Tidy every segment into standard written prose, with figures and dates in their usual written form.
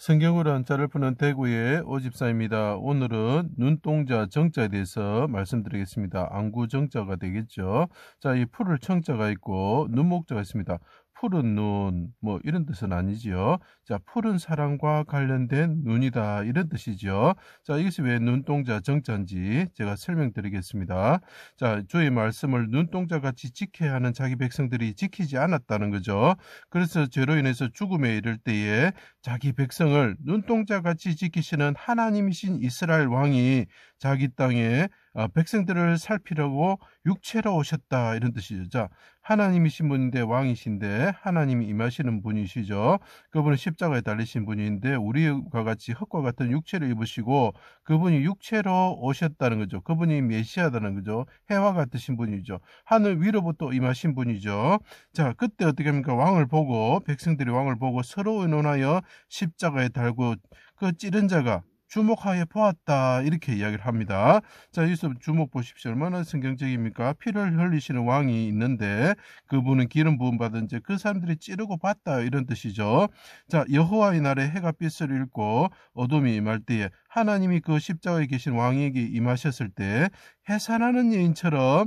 성경으로 한자를 푸는 대구의 오집사입니다. 오늘은 눈동자 정자에 대해서 말씀드리겠습니다. 안구 정자가 되겠죠. 자, 이 풀을 청자가 있고 눈목자가 있습니다. 푸른 눈, 뭐 이런 뜻은 아니지요. 자, 푸른 사랑과 관련된 눈이다 이런 뜻이죠. 자, 이것이 왜 눈동자 정자인지 제가 설명드리겠습니다. 자, 주의 말씀을 눈동자 같이 지켜야 하는 자기 백성들이 지키지 않았다는 거죠. 그래서 죄로 인해서 죽음에 이를 때에 자기 백성을 눈동자같이 지키시는 하나님이신 이스라엘 왕이 자기 땅에 백성들을 살피려고 육체로 오셨다 이런 뜻이죠. 자, 하나님이신 분인데 왕이신데 하나님이 임하시는 분이시죠. 그분은 십자가에 달리신 분인데 우리와 같이 흙과 같은 육체를 입으시고 그분이 육체로 오셨다는 거죠. 그분이 메시아다는 거죠. 해와 같으신 분이죠. 하늘 위로부터 임하신 분이죠. 자, 그때 어떻게 합니까? 왕을 보고 백성들이 왕을 보고 서로 의논하여 십자가에 달고 그 찌른 자가 주목하여 보았다 이렇게 이야기를 합니다. 자, 여기서 주목 보십시오. 얼마나 성경적입니까? 피를 흘리시는 왕이 있는데 그분은 기름 부음 받은 자 그 사람들이 찌르고 봤다 이런 뜻이죠. 자, 여호와의 날에 해가 빛을 잃고 어둠이 임할 때에 하나님이 그 십자가에 계신 왕에게 임하셨을 때 해산하는 여인처럼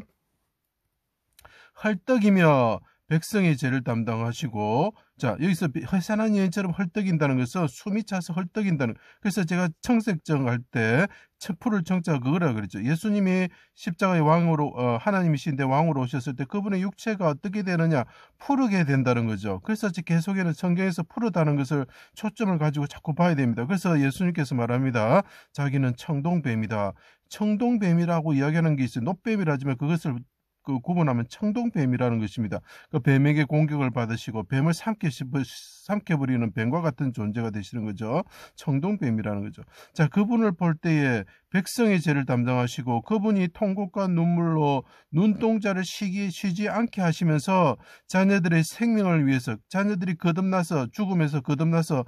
헐떡이며 백성의 죄를 담당하시고, 자, 여기서 해산한 여인처럼 헐떡인다는 것은 숨이 차서 헐떡인다는, 그래서 제가 청색정 할 때 풀을 청자가 그거라 그랬죠. 예수님이 십자가의 왕으로 하나님이신데 왕으로 오셨을 때 그분의 육체가 어떻게 되느냐, 푸르게 된다는 거죠. 그래서 계속에는 성경에서 푸르다는 것을 초점을 가지고 자꾸 봐야 됩니다. 그래서 예수님께서 말합니다. 자기는 청동뱀이다. 청동뱀이라고 이야기하는 게 있어요. 노뱀이라지만 그것을 구분하면 청동뱀이라는 것입니다. 그 뱀에게 공격을 받으시고 뱀을 삼켜버리는 뱀과 같은 존재가 되시는 거죠. 청동뱀이라는 거죠. 자, 그분을 볼 때에 백성의 죄를 담당하시고 그분이 통곡과 눈물로 눈동자를 쉬지 않게 하시면서 자녀들의 생명을 위해서 자녀들이 거듭나서 죽음에서 거듭나서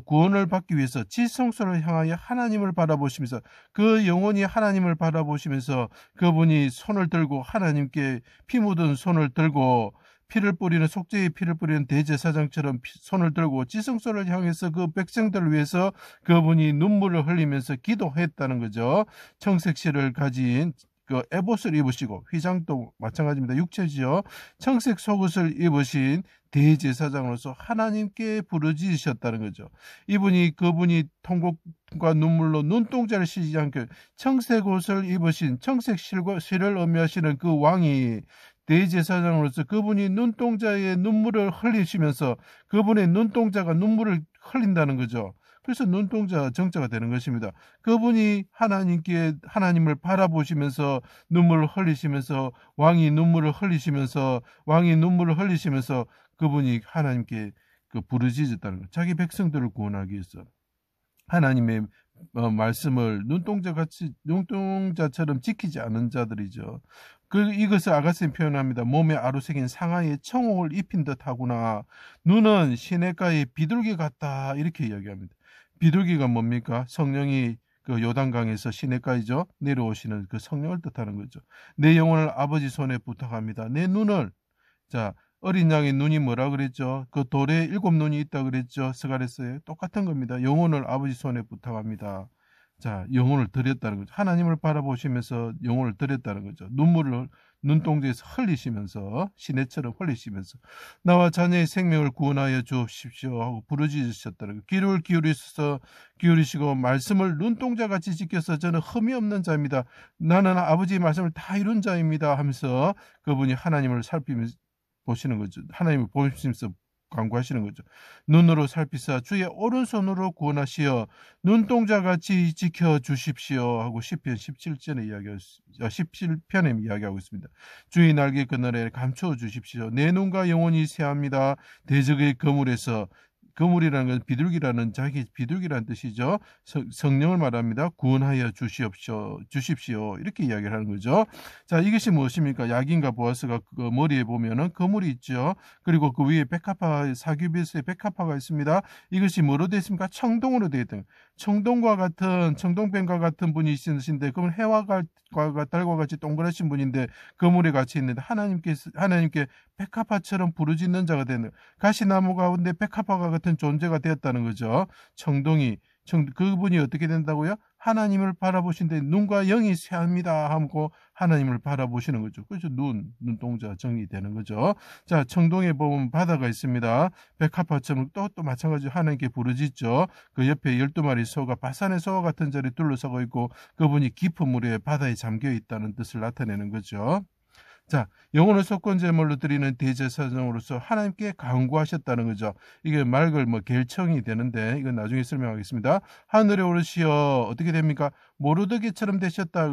구원을 받기 위해서 지성소를 향하여 하나님을 바라보시면서 그 영혼이 하나님을 바라보시면서 그분이 손을 들고 하나님께 피 묻은 손을 들고 피를 뿌리는 속죄의 피를 뿌리는 대제사장처럼 손을 들고 지성소를 향해서 그 백성들을 위해서 그분이 눈물을 흘리면서 기도했다는 거죠. 청색실을 가진 그 에봇을 입으시고 휘장도 마찬가지입니다. 육체지요. 청색 속옷을 입으신 대제사장으로서 하나님께 부르짖으셨다는 거죠. 그분이 통곡과 눈물로 눈동자를 쉬지 않게 청색 옷을 입으신 청색 실을 의미하시는 그 왕이 대제사장으로서 그분이 눈동자의 눈물을 흘리시면서 그분의 눈동자가 눈물을 흘린다는 거죠. 그래서 눈동자 정자가 되는 것입니다. 그분이 하나님을 바라보시면서 눈물을 흘리시면서 왕이 눈물을 흘리시면서 그분이 하나님께 부르짖었다는 것. 자기 백성들을 구원하기 위해서 하나님의 말씀을 눈동자처럼 지키지 않은 자들이죠. 이것을 아가스는 표현합니다. 몸에 아루새긴 상하에 청옥을 입힌 듯하구나. 눈은 시냇가의 비둘기 같다. 이렇게 이야기합니다. 비둘기가 뭡니까? 성령이 그 요단강에서 시냇가이죠. 내려오시는 그 성령을 뜻하는 거죠. 내 영혼을 아버지 손에 부탁합니다. 내 눈을, 자, 어린 양의 눈이 뭐라 그랬죠? 그 돌에 7눈이 있다 그랬죠? 스가랴서에 똑같은 겁니다. 영혼을 아버지 손에 부탁합니다. 자, 영혼을 드렸다는 거죠. 하나님을 바라보시면서 영혼을 드렸다는 거죠. 눈물을 눈동자에서 흘리시면서 시내처럼 흘리시면서 나와 자녀의 생명을 구원하여 주십시오 하고 부르짖으셨다는 거예요. 귀를 기울이시고 말씀을 눈동자같이 지켜서 저는 흠이 없는 자입니다. 나는 아버지의 말씀을 다 이룬 자입니다 하면서 그분이 하나님을 살피면서 보시는 거죠. 하나님을 보시면서 간구하시는 거죠. 눈으로 살피사 주의 오른손으로 구원하시어 눈동자같이 지켜주십시오 하고 시편 17편에 이야기하고 있습니다. 주의 날개 그늘에 감춰 주십시오. 내 눈과 영혼이 새합니다. 대적의 거물이라는 건 비둘기라는 뜻이죠. 성령을 말합니다. 구원하여 주십시오. 이렇게 이야기를 하는 거죠. 자, 이것이 무엇입니까? 야긴과 보아스가 그 머리에 보면은 거물이 있죠. 그리고 그 위에 사규비스의 백합화가 있습니다. 이것이 뭐로 되어 있습니까? 청동으로 되어 있던 청동뱀과 같은 분이 있으신데 그건 해와 달과 같이 동그라신 분인데 거물에 같이 있는데 하나님께 백합화처럼 부르짖는 자가 되는, 가시나무 가운데 백합화가 같은 존재가 되었다는 거죠. 청동이. 그분이 어떻게 된다고요? 하나님을 바라보신데 눈과 영이 쇠합니다 하고 하나님을 바라보시는 거죠. 그래서 눈동자 정의되는 거죠. 자, 청동에 보면 바다가 있습니다. 백합화처럼 또 마찬가지로 하나님께 부르짖죠. 그 옆에 12마리 소가 바산의 소와 같은 자리 둘러서고 있고 그분이 깊은 물에 바다에 잠겨 있다는 뜻을 나타내는 거죠. 자, 영혼을 속건 제물로 드리는 대제사장으로서 하나님께 간구하셨다는 거죠. 이게 맑을 결청이 되는데 이건 나중에 설명하겠습니다. 하늘에 오르시어 어떻게 됩니까? 모르드게처럼 되셨다.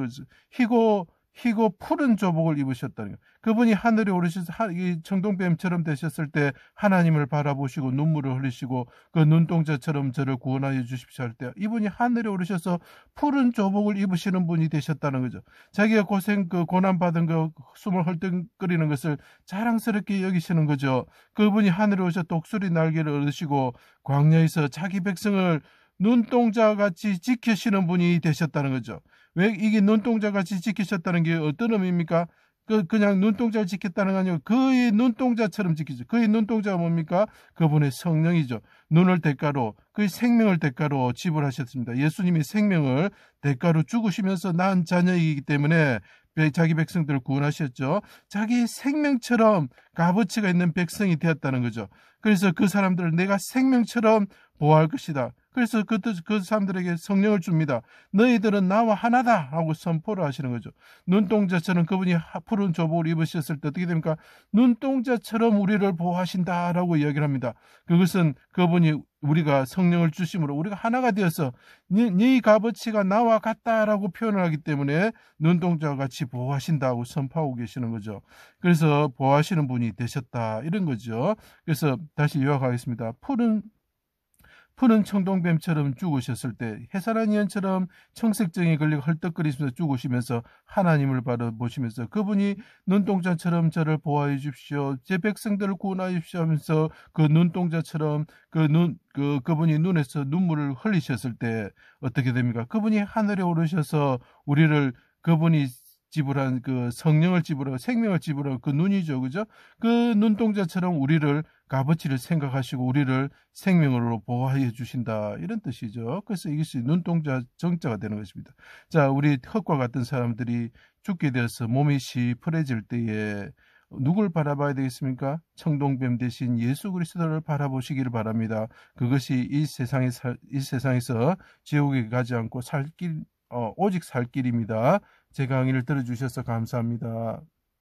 희고 푸른 조복을 입으셨다는 거예요. 그분이 하늘에 오르셔서 이 청동뱀처럼 되셨을 때 하나님을 바라보시고 눈물을 흘리시고 그 눈동자처럼 저를 구원하여 주십시오 할 때 이분이 하늘에 오르셔서 푸른 조복을 입으시는 분이 되셨다는 거죠. 자기가 고난받은 그 숨을 헐떡거리는 것을 자랑스럽게 여기시는 거죠. 그분이 하늘에 오셔서 독수리 날개를 얻으시고 광야에서 자기 백성을 눈동자같이 지키시는 분이 되셨다는 거죠. 왜 이게 눈동자같이 지키셨다는 게 어떤 의미입니까? 그냥 눈동자를 지켰다는 게 아니고 그의 눈동자처럼 지키죠. 그의 눈동자가 뭡니까? 그분의 성령이죠. 눈을 대가로, 그의 생명을 대가로 지불하셨습니다. 예수님이 생명을 대가로 죽으시면서 낳은 자녀이기 때문에 자기 백성들을 구원하셨죠. 자기 생명처럼 값어치가 있는 백성이 되었다는 거죠. 그래서 그 사람들을 내가 생명처럼 보호할 것이다. 그래서 그 사람들에게 성령을 줍니다. 너희들은 나와 하나다 하고 선포를 하시는 거죠. 눈동자처럼 그분이 푸른 조복을 입으셨을 때 어떻게 됩니까? 눈동자처럼 우리를 보호하신다라고 이야기를 합니다. 그것은 그분이 우리가 성령을 주심으로 우리가 하나가 되어서 네 값어치가 나와 같다라고 표현을 하기 때문에 눈동자와 같이 보호하신다고 선포하고 계시는 거죠. 그래서 보호하시는 분이 되셨다 이런 거죠. 그래서 다시 요약하겠습니다. 푸른 청동뱀처럼 죽으셨을 때 해산한 이언처럼 청색증에 걸리고 헐떡거리면서 죽으시면서 하나님을 바라보시면서 그분이 눈동자처럼 저를 보호해 주십시오. 제 백성들을 구원하여 주십시오 하면서 그 눈동자처럼 그분이 눈에서 눈물을 흘리셨을 때 어떻게 됩니까? 그분이 하늘에 오르셔서 그분이 지불한 그 성령을 지불하고 생명을 지불하고 그 눈이죠. 그죠? 그 눈동자처럼 우리를 값어치를 생각하시고 우리를 생명으로 보호해 주신다. 이런 뜻이죠. 그래서 이것이 눈동자 정자가 되는 것입니다. 자, 우리 흙과 같은 사람들이 죽게 되어서 몸이 시퍼래질 때에 누굴 바라봐야 되겠습니까? 청동뱀 대신 예수 그리스도를 바라보시기를 바랍니다. 그것이 이 세상에서 지옥에 가지 않고 오직 살 길입니다. 제 강의를 들어주셔서 감사합니다.